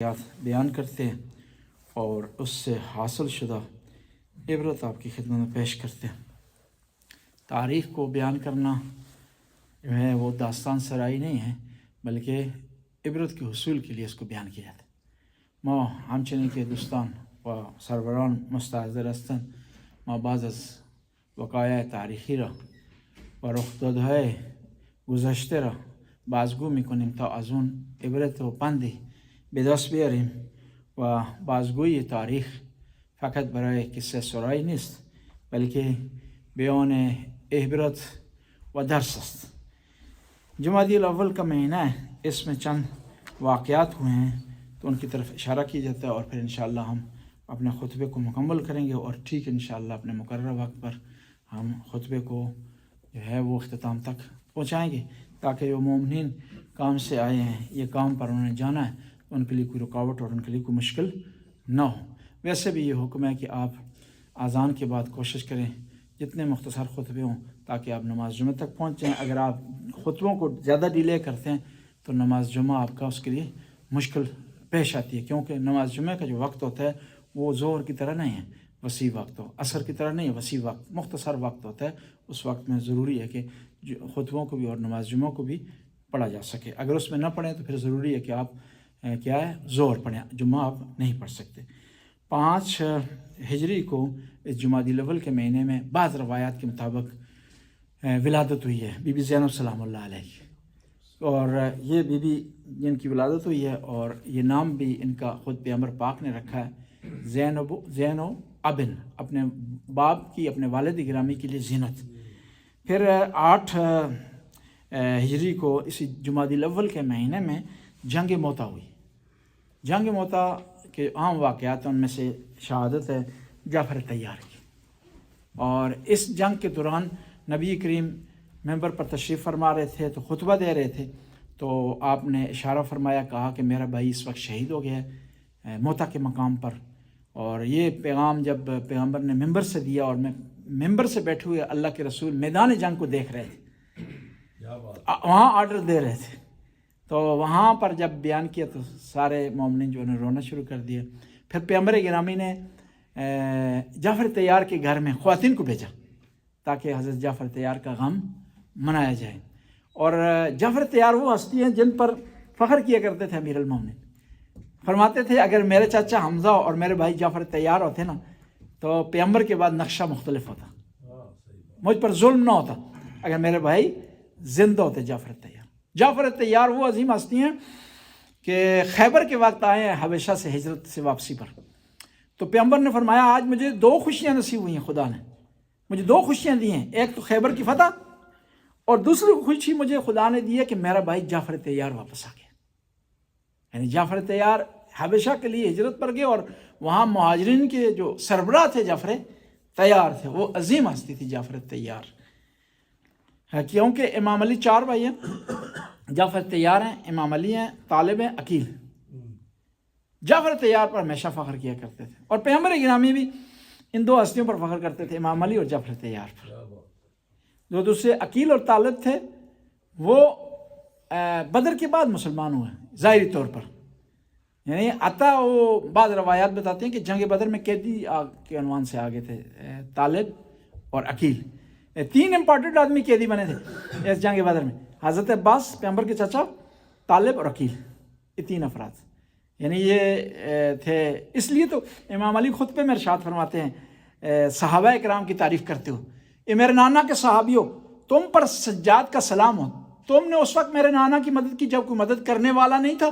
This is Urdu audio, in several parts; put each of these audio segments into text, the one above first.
بیان کرتے ہیں اور اس سے حاصل شدہ عبرت آپ کی خدمت میں پیش کرتے ہیں۔ تاریخ کو بیان کرنا جو ہے وہ داستان سرائی نہیں ہے، بلکہ عبرت کے حصول کے لیے اس کو بیان کیا جاتا ہے۔ ما همچنین که دوستان و سروران مستحضر هستند، ما بعض از وقایع تاریخی را و رخدادهای گذشته را بازگو میکنیم تا از اون عبرت و پندی به دست بیاریم و بازگوی تاریخ فقط برای قصه سرایی نیست، بلکه بیان عبرت و درس است۔ جمادی الاول کا مہینہ ہے، اس میں چند واقعات ہوئے ہیں تو ان کی طرف اشارہ کیا جاتا ہے، اور پھر انشاءاللہ ہم اپنے خطبے کو مکمل کریں گے، اور ٹھیک انشاءاللہ اپنے مقررہ وقت پر ہم خطبے کو جو ہے وہ اختتام تک پہنچائیں گے، تاکہ جو مومنین کام سے آئے ہیں، یہ کام پر انہوں نے جانا ہے، ان کے لیے کوئی رکاوٹ اور ان کے لیے کوئی مشکل نہ ہو۔ ویسے بھی یہ حکم ہے کہ آپ اذان کے بعد کوشش کریں جتنے مختصر خطبے ہوں تاکہ آپ نماز جمعہ تک پہنچ جائیں۔ اگر آپ خطبوں کو زیادہ ڈیلے کرتے ہیں تو نماز جمعہ آپ کا اس کے لیے مشکل پیش آتی ہے، کیونکہ نماز جمعہ کا جو وقت ہوتا ہے وہ ظہر کی طرح نہیں ہے وسیع وقت، ہو عصر کی طرح نہیں ہے وسیع وقت، مختصر وقت ہوتا ہے۔ اس وقت میں ضروری ہے کہ خطبوں کو بھی اور نماز جمعہ کو بھی پڑھا جا سکے۔ اگر اس میں نہ پڑھیں تو پھر ضروری ہے کہ آپ کیا ہے ظہر پڑھیں، جمعہ آپ نہیں پڑھ سکتے۔ 5 ہجری کو اس جمادی الاول کے مہینے میں بعض روایات کے مطابق ولادت ہوئی ہے بی بی زینب سلام اللہ علیہ کی، اور یہ بی بی جن کی ولادت ہوئی ہے اور یہ نام بھی ان کا خود پیغمبر پاک نے رکھا ہے، زین و ابن، اپنے باپ کی، اپنے والد گرامی کے لیے زینت۔ پھر 8 ہجری کو اسی جمادی الاول کے مہینے میں جنگ موتا ہوئی۔ جنگ موتا کے عام واقعات ان میں سے شہادت ہے جعفر طیار کی، اور اس جنگ کے دوران نبی کریم ممبر پر تشریف فرما رہے تھے تو خطبہ دے رہے تھے، تو آپ نے اشارہ فرمایا، کہا کہ میرا بھائی اس وقت شہید ہو گیا ہے موتا کے مقام پر۔ اور یہ پیغام جب پیغمبر نے ممبر سے دیا، اور میں ممبر سے بیٹھے ہوئے اللہ کے رسول میدان جنگ کو دیکھ رہے تھے، وہاں آرڈر دے رہے تھے، تو وہاں پر جب بیان کیا تو سارے مومنین جو نے رونا شروع کر دیا۔ پھر پیغمبر گرامی نے جعفر طیار کے گھر میں خواتین کو بھیجا تاکہ حضرت جعفر طیار کا غم منایا جائے۔ اور جعفر طیار وہ ہستی ہیں جن پر فخر کیا کرتے تھے امیر المومنین، فرماتے تھے اگر میرے چاچا حمزہ اور میرے بھائی جعفر طیار ہوتے نا تو پیغمبر کے بعد نقشہ مختلف ہوتا، مجھ پر ظلم نہ ہوتا اگر میرے بھائی زندہ ہوتے جعفر طیار۔ جعفر طیار وہ عظیم ہستی ہیں کہ خیبر کے وقت آئے ہیں حبشہ سے ہجرت سے واپسی پر، تو پیغمبر نے فرمایا آج مجھے 2 خوشیاں نصیب ہوئی ہیں، خدا نے مجھے 2 خوشیاں دی ہیں، ایک تو خیبر کی فتح، اور دوسری خوشی مجھے خدا نے دی ہے کہ میرا بھائی جعفر طیار واپس آ گیا۔ یعنی جعفر طیار حبشہ کے لیے ہجرت پر گئے، اور وہاں مہاجرین کے جو سربراہ تھے جعفر طیار تھے، وہ عظیم ہستی تھی جعفر طیار، کیونکہ امام علی 4 بھائی ہیں، جعفر طیار ہیں، امام علی ہیں، طالب ہیں، عقیل۔ جعفر طیار پر ہمیشہ فخر کیا کرتے تھے، اور پیغمبر گرامی بھی ان 2 ہستیوں پر فخر کرتے تھے، امام علی اور جعفر طیار پر۔ جو دوسرے عقیل اور طالب تھے وہ بدر کے بعد مسلمان ہوئے ظاہری طور پر، یعنی عطا وہ بعض روایات بتاتے ہیں کہ جنگ بدر میں قیدی کے عنوان سے آگے تھے، طالب اور عقیل، 3 امپورٹنٹ آدمی قیدی بنے تھے اس جنگ بدر میں، حضرت عباس پیغمبر کے چچا، طالب اور عقیل، یہ 3 افراد، یعنی یہ تھے۔ اس لیے تو امام علی خطبے میں ارشاد فرماتے ہیں صحابہ کرام کی تعریف کرتے ہو، اے میرے نانا کے صحابیوں، تم پر سجاد کا سلام ہو، تم نے اس وقت میرے نانا کی مدد کی جب کوئی مدد کرنے والا نہیں تھا،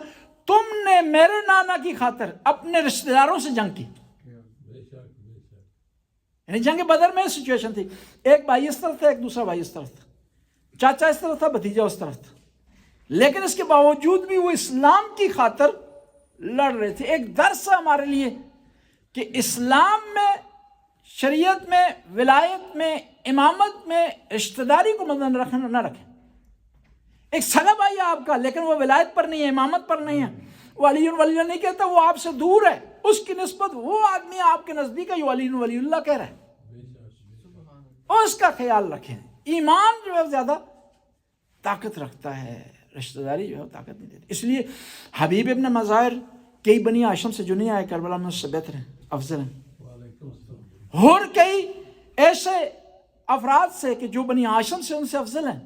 تم نے میرے نانا کی خاطر اپنے رشتہ داروں سے جنگ کی۔ یعنی جنگ بدر میں سچویشن تھی، ایک بھائی اس طرف تھا، ایک دوسرا بھائی اس طرف تھا، چاچا اس طرف تھا، بھتیجا اس طرف تھا، لیکن اس کے باوجود بھی وہ اسلام کی خاطر لڑ رہے تھے۔ ایک درس ہے ہمارے لیے کہ اسلام میں، شریعت میں، ولایت میں، امامت میں رشتہ داری کو مد نظر نہ رکھیں۔ ایک سگا بھائی ہے آپ کا، لیکن وہ ولایت پر نہیں ہے، امامت پر نہیں ہے، وہ علی ولی اللہ نہیں کہتا، وہ آپ سے دور ہے، اس کی نسبت وہ آدمی آپ کے نزدیک ہے جو علی ولی اللہ کہہ رہا ہے، اور اس کا خیال رکھیں۔ ایمان جو ہے زیادہ طاقت رکھتا ہے، رشتہ داری جو ہے طاقت نہیں دیتی۔ اس لیے حبیب ابن مظاہر کئی بنی ہاشم سے جو نہیں آئے کربلا میں اس سے بہتر ہیں، افضل ہیں، اور کئی ایسے افراد سے کہ جو بنی ہاشم سے ان سے افضل ہیں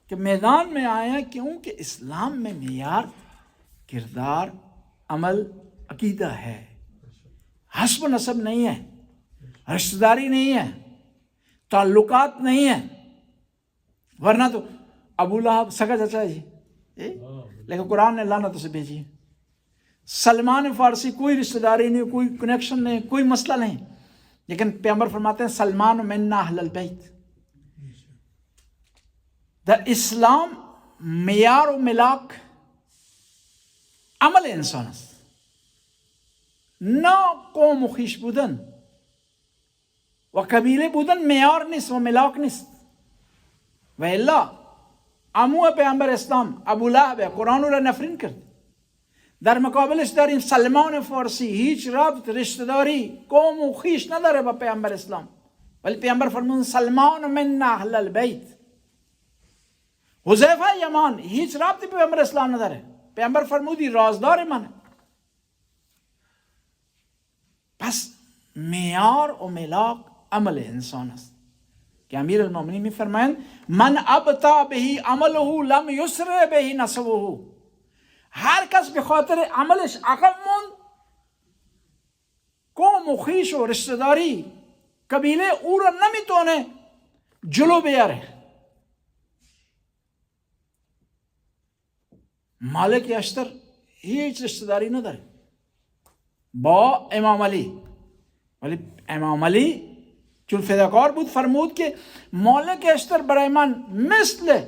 کہ میدان میں آئے ہیں، کیونکہ اسلام میں معیار کردار، عمل، عقیدہ ہے، حسب و نسب نہیں ہے، رشتہ داری نہیں ہے، تعلقات نہیں ہیں، ورنہ تو ابو لہب سگا چچا ہے جی، لیکن قرآن نے لعنت اسے بھیجی ہے۔ سلمان فارسی کوئی رشتہ داری نہیں، کوئی کنیکشن نہیں، کوئی مسئلہ نہیں، لیکن پیغمبر فرماتے ہیں سلمان منا اہل البیت۔ دا اسلام معیار و ملاک عمل انسان است، نہ قوم و خویش بودن و قبیله بودن معیار نیست و ملاک نیست. و الا عمو پیامبر اسلام ابو لهب قرآن را نفرین کرد. در مقابلش داریم سلمان فارسی هیچ ربط رشتهداری قوم و خویش نداره با پیامبر اسلام، ولی پیامبر فرمود سلمان من اهل البیت. حذیفه یمان هیچ ربطی پیامبر اسلام نداره، پیامبر فرمودی رازدار منه. پس معیار و ملاک عمل انسان است کہ امیر المومنین می فرمائند من ابطا بهی عمله لم یسر بهی نسبه. هر کس به خاطر عملش عقب موند، قوم و خویش و رشتهداری قبیله او را نمیتونه جلو بیاره. مالک اشتر هیچ رشتهداری نداره با امام علی، ولی امام علی چون فداکار بود فرمود که مالک اشتر برای من مثل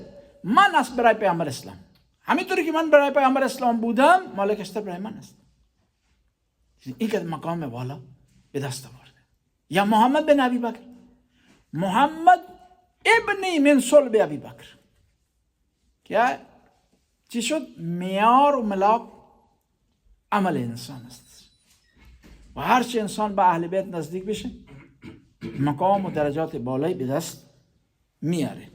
من است برای پیامبر اسلام. همینطوری که من برای پیامبر اسلام بودم مالک اشتر برای من است. این که مقام والا به دست آورده. یا محمد بن ابی بکر، محمد ابن من صلب ابی بکر، کیا ہے؟ چی شد؟ معیار و ملاک عمل انسان است و هرچه انسان با اهل بیت نزدیک بشه مقام و درجات بالایی به دست میاره.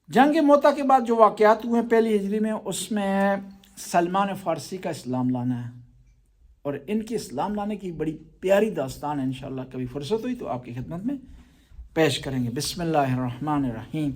جنگ موتا کے بعد جو واقعات ہوئے پہلی ہجری میں، اس میں سلمان فارسی کا اسلام لانا ہے، اور ان کی اسلام لانے کی بڑی پیاری داستان ہے، انشاءاللہ کبھی فرصت ہوئی تو آپ کی خدمت میں پیش کریں گے. بسم اللہ الرحمن الرحیم.